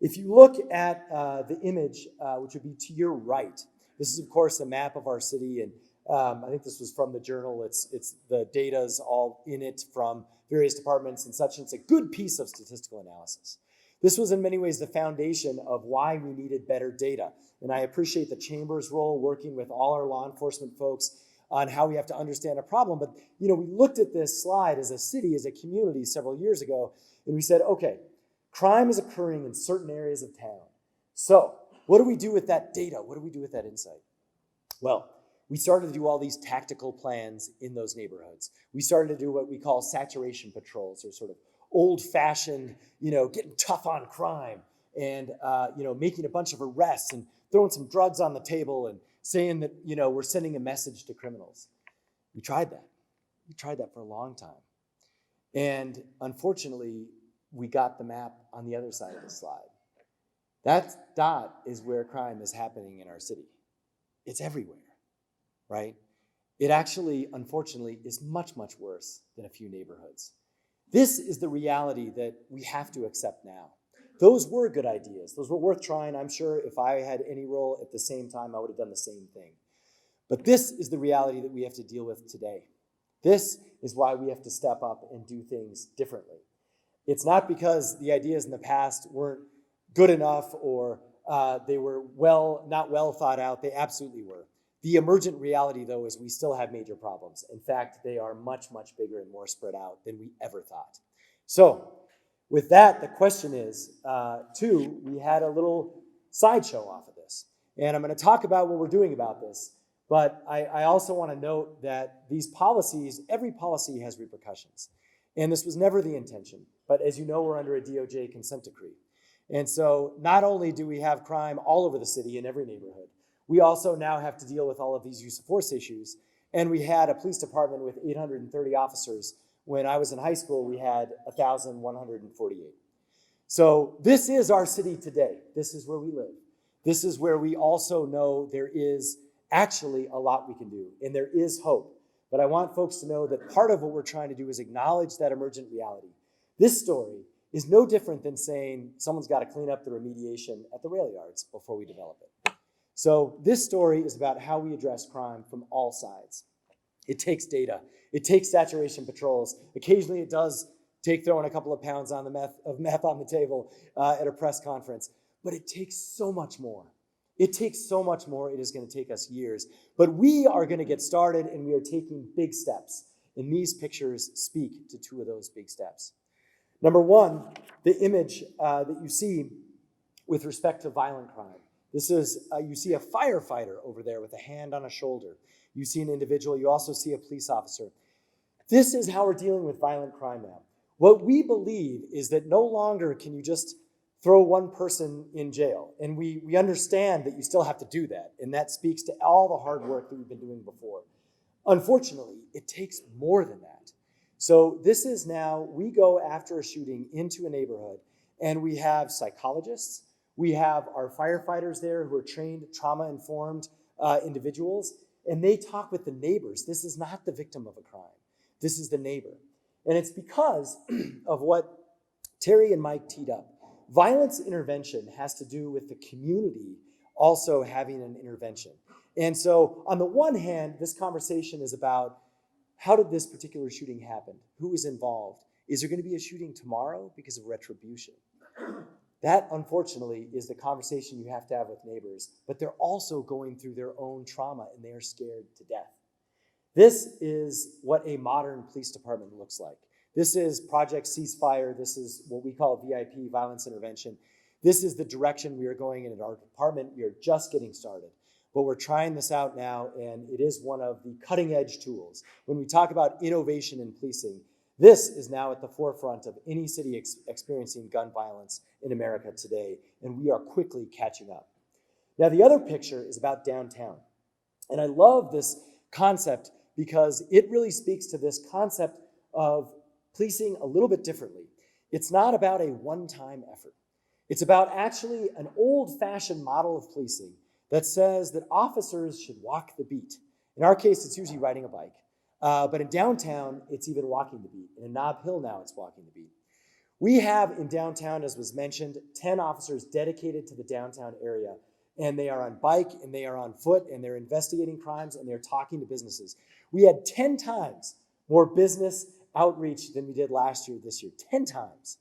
If you look at the image, which would be to your right, this is, of course, a map of our city, and I think this was from the journal. It's the data's all in it from various departments and such, and it's a good piece of statistical analysis. This was in many ways the foundation of why we needed better data. And I appreciate the Chamber's role working with all our law enforcement folks on how we have to understand a problem. But, we looked at this slide as a city, as a community several years ago, and we said, okay, crime is occurring in certain areas of town. So what do we do with that data? What do we do with that insight? Well, we started to do all these tactical plans in those neighborhoods. We started to do what we call saturation patrols, or sort of old-fashioned, getting tough on crime and, making a bunch of arrests and throwing some drugs on the table and saying that, we're sending a message to criminals. We tried that. We tried that for a long time. And unfortunately, we got the map on the other side of the slide. That dot is where crime is happening in our city. It's everywhere. Right? It actually, unfortunately, is much, much worse than a few neighborhoods. This is the reality that we have to accept now. Those were good ideas. Those were worth trying. I'm sure if I had any role at the same time, I would have done the same thing. But this is the reality that we have to deal with today. This is why we have to step up and do things differently. It's not because the ideas in the past weren't good enough or they were not well thought out. They absolutely were. The emergent reality, though, is we still have major problems. In fact, they are much, much bigger and more spread out than we ever thought. So with that, the question is, we had a little sideshow off of this. And I'm going to talk about what we're doing about this. But I also want to note that these policies, every policy has repercussions. And this was never the intention. But as you know, we're under a DOJ consent decree. And so not only do we have crime all over the city in every neighborhood, we also now have to deal with all of these use of force issues. And we had a police department with 830 officers. When I was in high school, we had 1,148. So this is our city today. This is where we live. This is where we also know there is actually a lot we can do, and there is hope. But I want folks to know that part of what we're trying to do is acknowledge that emergent reality. This story is no different than saying someone's got to clean up the remediation at the rail yards before we develop it. So this story is about how we address crime from all sides. It takes data. It takes saturation patrols. Occasionally it does take throwing a couple of pounds of meth on the table at a press conference. But it takes so much more. It takes so much more. It is going to take us years. But we are going to get started, and we are taking big steps. And these pictures speak to two of those big steps. Number one, the image that you see with respect to violent crime. This is, you see a firefighter over there with a hand on a shoulder. You see an individual, you also see a police officer. This is how we're dealing with violent crime now. What we believe is that no longer can you just throw one person in jail. And we understand that you still have to do that. And that speaks to all the hard work that we've been doing before. Unfortunately, it takes more than that. So this is now, we go after a shooting into a neighborhood, and we have psychologists, we have our firefighters there who are trained, trauma-informed individuals, and they talk with the neighbors. This is not the victim of a crime. This is the neighbor. And it's because of what Terry and Mike teed up. Violence intervention has to do with the community also having an intervention. And so on the one hand, this conversation is about how did this particular shooting happen? Who was involved? Is there going to be a shooting tomorrow because of retribution? That, unfortunately, is the conversation you have to have with neighbors, but they're also going through their own trauma and they are scared to death. This is what a modern police department looks like. This is Project Ceasefire. This is what we call VIP, violence intervention. This is the direction we are going in our department. We are just getting started, but we're trying this out now, and it is one of the cutting edge tools. When we talk about innovation in policing, this is now at the forefront of any city experiencing gun violence in America today, and we are quickly catching up. Now, the other picture is about downtown, and I love this concept because it really speaks to this concept of policing a little bit differently. It's not about a one-time effort. It's about actually an old-fashioned model of policing that says that officers should walk the beat. In our case, it's usually riding a bike. But in downtown, it's even walking the beat. And in Nob Hill now, it's walking the beat. We have in downtown, as was mentioned, 10 officers dedicated to the downtown area. And they are on bike, and they are on foot, and they're investigating crimes, and they're talking to businesses. We had 10 times more business outreach than we did last year, this year, 10 times.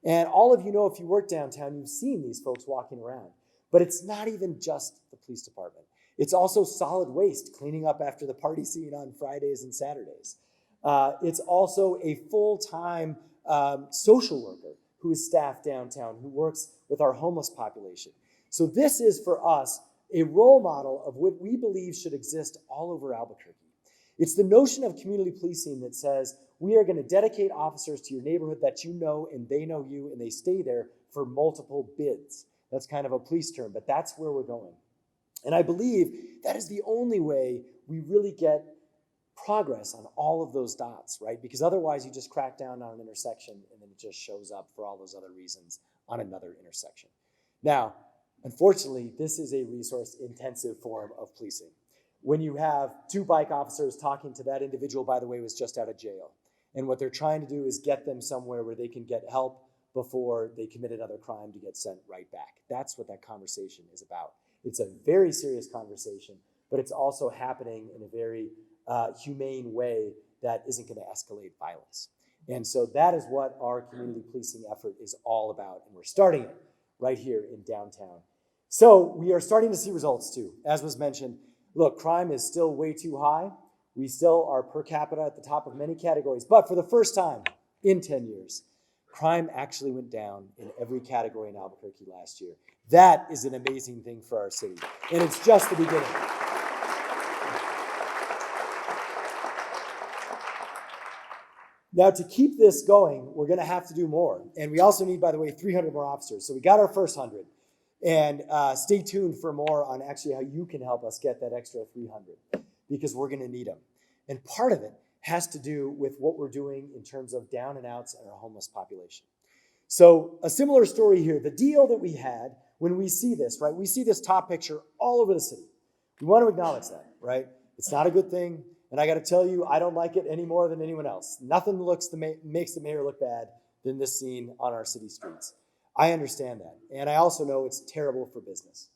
And all of you know, if you work downtown, you've seen these folks walking around. But it's not even just the police department. It's also solid waste, cleaning up after the party scene on Fridays and Saturdays. It's also a full-time social worker who is staffed downtown, who works with our homeless population. So this is, for us, a role model of what we believe should exist all over Albuquerque. It's the notion of community policing that says, we are going to dedicate officers to your neighborhood that you know, and they know you, and they stay there for multiple bids. That's kind of a police term, but that's where we're going. And I believe that is the only way we really get progress on all of those dots, right? Because otherwise you just crack down on an intersection and then it just shows up for all those other reasons on another intersection. Now, unfortunately, this is a resource-intensive form of policing. When you have 2 bike officers talking to that individual, by the way, was just out of jail. And what they're trying to do is get them somewhere where they can get help before they commit another crime to get sent right back. That's what that conversation is about. It's a very serious conversation, but it's also happening in a very humane way that isn't going to escalate violence. And so that is what our community policing effort is all about. And we're starting it right here in downtown. So we are starting to see results too. As was mentioned, look, crime is still way too high. We still are per capita at the top of many categories. But for the first time in 10 years, crime actually went down in every category in Albuquerque last year. That is an amazing thing for our city. And it's just the beginning. Now, to keep this going, we're going to have to do more. And we also need, by the way, 300 more officers. So we got our first 100. And stay tuned for more on actually how you can help us get that extra 300, because we're going to need them. And part of it has to do with what we're doing in terms of down and outs and our homeless population. So a similar story here. The deal that we had when we see this, right? We see this top picture all over the city. We want to acknowledge that, right? It's not a good thing. And I got to tell you, I don't like it any more than anyone else. Nothing makes the mayor look bad than this scene on our city streets. I understand that. And I also know it's terrible for business.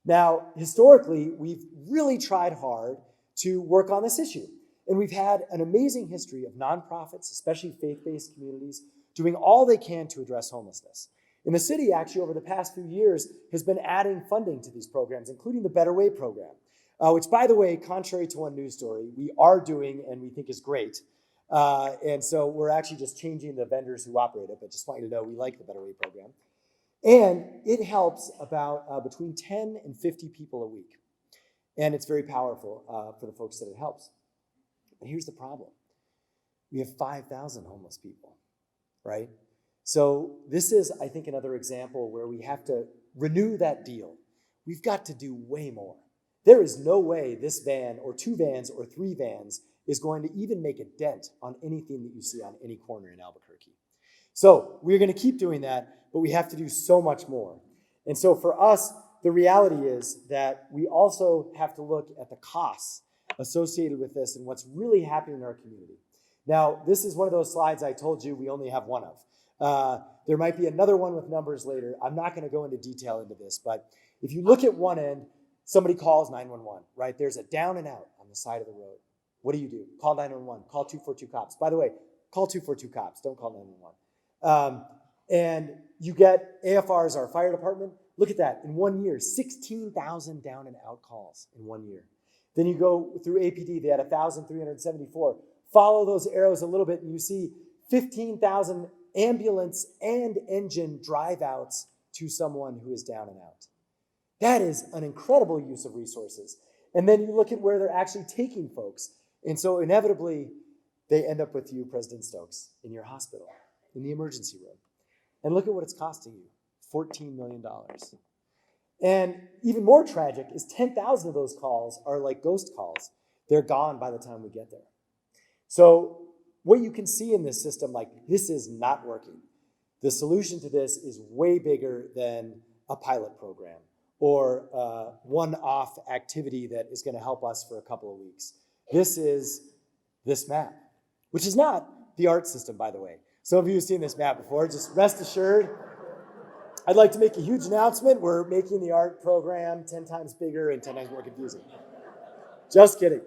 Now, historically, we've really tried hard to work on this issue. And we've had an amazing history of nonprofits, especially faith-based communities, doing all they can to address homelessness. And the city, actually, over the past few years, has been adding funding to these programs, including the Better Way program, which, by the way, contrary to one news story, we are doing and we think is great. And so we're actually just changing the vendors who operate it, but just want you to know we like the Better Way program. And it helps about between 10 and 50 people a week. And it's very powerful for the folks that it helps. But here's the problem. We have 5,000 homeless people, right? So this is, I think, another example where we have to renew that deal. We've got to do way more. There is no way this van or 2 vans or 3 vans is going to even make a dent on anything that you see on any corner in Albuquerque. So we're going to keep doing that, but we have to do so much more. And so for us, the reality is that we also have to look at the costs associated with this and what's really happening in our community. Now, this is one of those slides I told you we only have one of. There might be another one with numbers later. I'm not going to go into detail into this, but if you look at one end, somebody calls 911, right? There's a down and out on the side of the road. What do? Call 911, call 242 cops. By the way, call 242 cops, don't call 911. And you get AFRs, our fire department. Look at that, in 1 year, 16,000 down and out calls in 1 year. Then you go through APD, they had 1,374. Follow those arrows a little bit and you see 15,000 ambulance and engine drive outs to someone who is down and out. That is an incredible use of resources. And then you look at where they're actually taking folks. And so inevitably, they end up with you, President Stokes, in your hospital, in the emergency room. And look at what it's costing you, $14 million. And even more tragic is 10,000 of those calls are like ghost calls. They're gone by the time we get there. So what you can see in this system, like this is not working. The solution to this is way bigger than a pilot program or a one-off activity that is going to help us for a couple of weeks. This is this map, which is not the ART system, by the way. Some of you have seen this map before. Just rest assured, I'd like to make a huge announcement. We're making the ART program 10 times bigger and 10 times more confusing. Just kidding.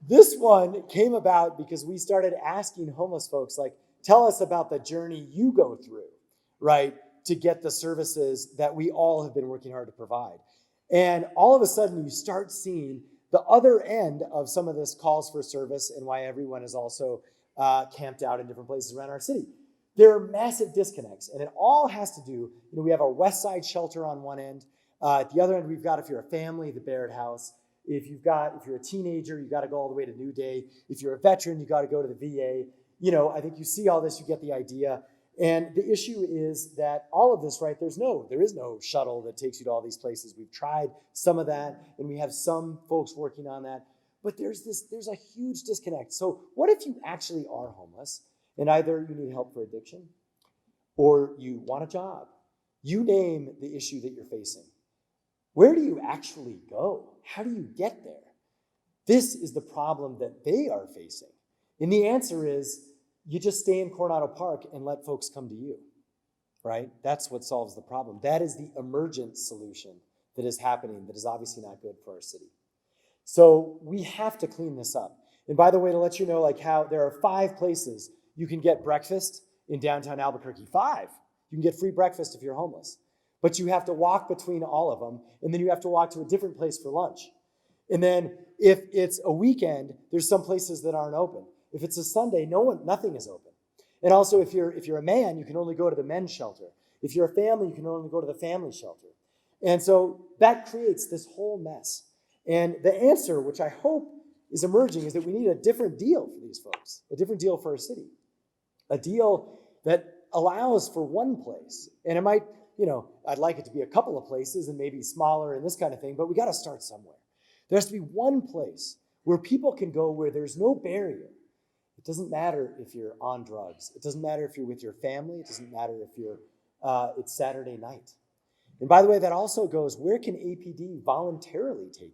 This one came about because we started asking homeless folks, like, tell us about the journey you go through, right, to get the services that we all have been working hard to provide. And all of a sudden, you start seeing the other end of some of this calls for service and why everyone is also camped out in different places around our city. There are massive disconnects, and it all has to do, we have our West Side shelter on one end. At the other end, we've got, if you're a family, the Baird House. If you're a teenager, you got to go all the way to New Day. If you're a veteran, you got to go to the VA. I think you see all this, you get the idea. And the issue is that all of this, right, there is no shuttle that takes you to all these places. We've tried some of that, and we have some folks working on that. But there's a huge disconnect. So what if you actually are homeless, and either you need help for addiction, or you want a job? You name the issue that you're facing. Where do you actually go? How do you get there? This is the problem that they are facing. And the answer is, you just stay in Coronado Park and let folks come to you, right? That's what solves the problem. That is the emergent solution that is happening that is obviously not good for our city. So we have to clean this up. And by the way, to let you know, like how there are 5 places you can get breakfast in downtown Albuquerque. 5. You can get free breakfast if you're homeless. But you have to walk between all of them, and then you have to walk to a different place for lunch. And then if it's a weekend, there's some places that aren't open. If it's a Sunday, nothing is open. And also, if you're a man, you can only go to the men's shelter. If you're a family, you can only go to the family shelter. And so that creates this whole mess. And the answer, which I hope is emerging, is that we need a different deal for these folks, a different deal for our city, a deal that allows for one place. And it might, I'd like it to be a couple of places and maybe smaller and this kind of thing, but we got to start somewhere. There has to be one place where people can go where there's no barrier. It doesn't matter if you're on drugs. It doesn't matter if you're with your family. It doesn't matter if it's Saturday night. And by the way, that also goes, where can APD voluntarily take you?